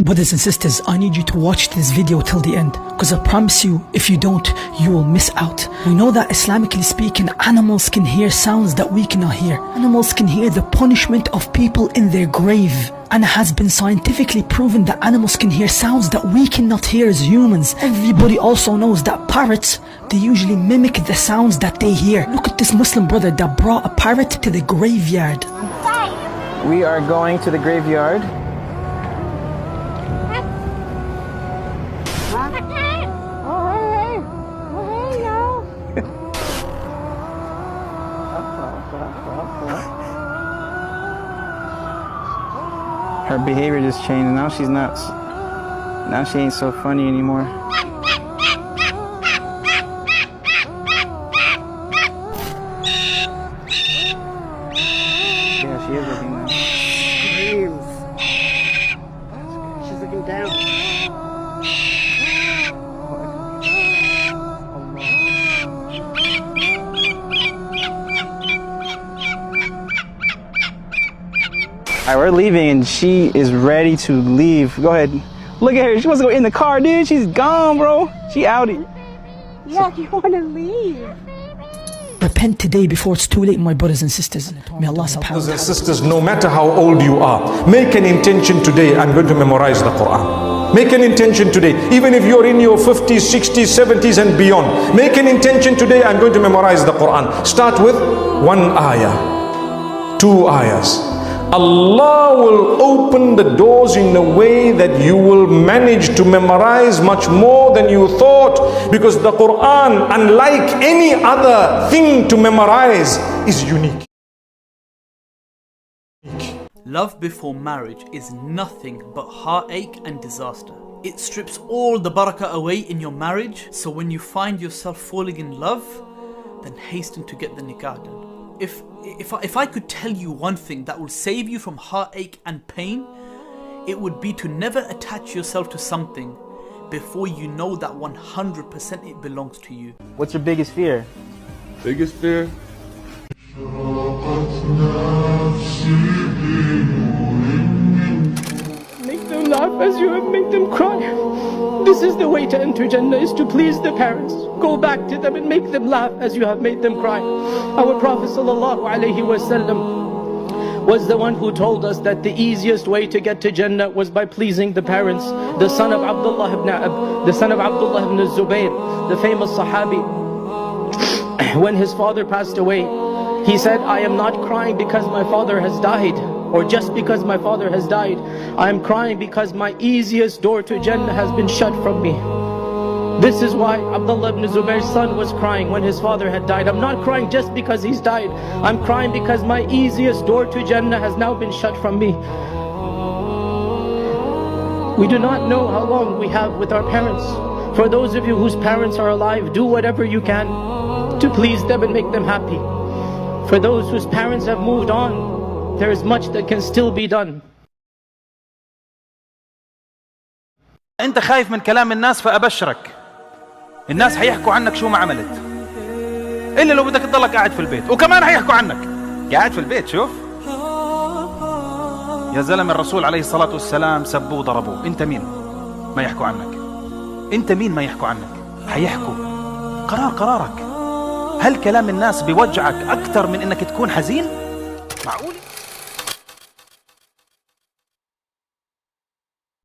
Brothers and sisters, I need you to watch this video till the end, because I promise you, if you don't, you will miss out. We know that Islamically speaking, animals can hear sounds that we cannot hear. Animals can hear the punishment of people in their grave. And it has been scientifically proven that animals can hear sounds that we cannot hear as humans. Everybody also knows that parrots, they usually mimic the sounds that they hear. Look at this Muslim brother that brought a parrot to the graveyard. We are going to the graveyard. Her behavior just changed, and now she's not. Now she ain't so funny anymore. Yeah, she is looking nice. She's looking down. Alright, we're leaving and she is ready to leave. Go ahead. Look at her. She wants to go in the car, dude. She's gone, bro. She outie. Yeah, you want to leave. Repent today before it's too late, my brothers and sisters. May Allah subhanahu wa ta'ala. Brothers and sisters, no matter how old you are, make an intention today, I'm going to memorize the Quran. Make an intention today, even if you're in your 50s, 60s, 70s and beyond. Make an intention today, I'm going to memorize the Quran. Start with 1 ayah, 2 ayahs. Allah will open the doors in a way that you will manage to memorize much more than you thought, because the Quran, unlike any other thing to memorize, is unique. Love before marriage is nothing but heartache and disaster. It strips all the barakah away in your marriage, so when you find yourself falling in love, then hasten to get the nikah done. If I could tell you one thing that will save you from heartache and pain, it would be to never attach yourself to something before you know that 100% it belongs to you. What's your biggest fear? Biggest fear? Make them laugh as you have made them cry. This is the way to enter Jannah, is to please the parents. Go back to them and make them laugh as you have made them cry. Our Prophet ﷺ was the one who told us that the easiest way to get to Jannah was by pleasing the parents. The son of Abdullah ibn Zubayr, the famous Sahabi, when his father passed away, he said, I am not crying because my father has died, or just because my father has died. I am crying because my easiest door to Jannah has been shut from me. This is why Abdullah ibn Zubayr's son was crying when his father had died. I'm not crying just because he's died. I'm crying because my easiest door to Jannah has now been shut from me. We do not know how long we have with our parents. For those of you whose parents are alive, do whatever you can to please them and make them happy. For those whose parents have moved on, there is much that can still be done. أنت خايف من كلام الناس، فأبشرك الناس حيحكوا عنك شو ما عملت، إلا لو بدك تضلك قاعد في البيت، وكمان حيحكوا عنك قاعد في البيت. شوف يا زلمة، الرسول عليه الصلاة والسلام سبوه وضربوه، أنت مين ما يحكوا عنك؟ أنت مين ما يحكوا عنك؟ حيحكوا. قرارك. هل كلام الناس بيوجعك أكثر من إنك تكون حزين؟ معقول؟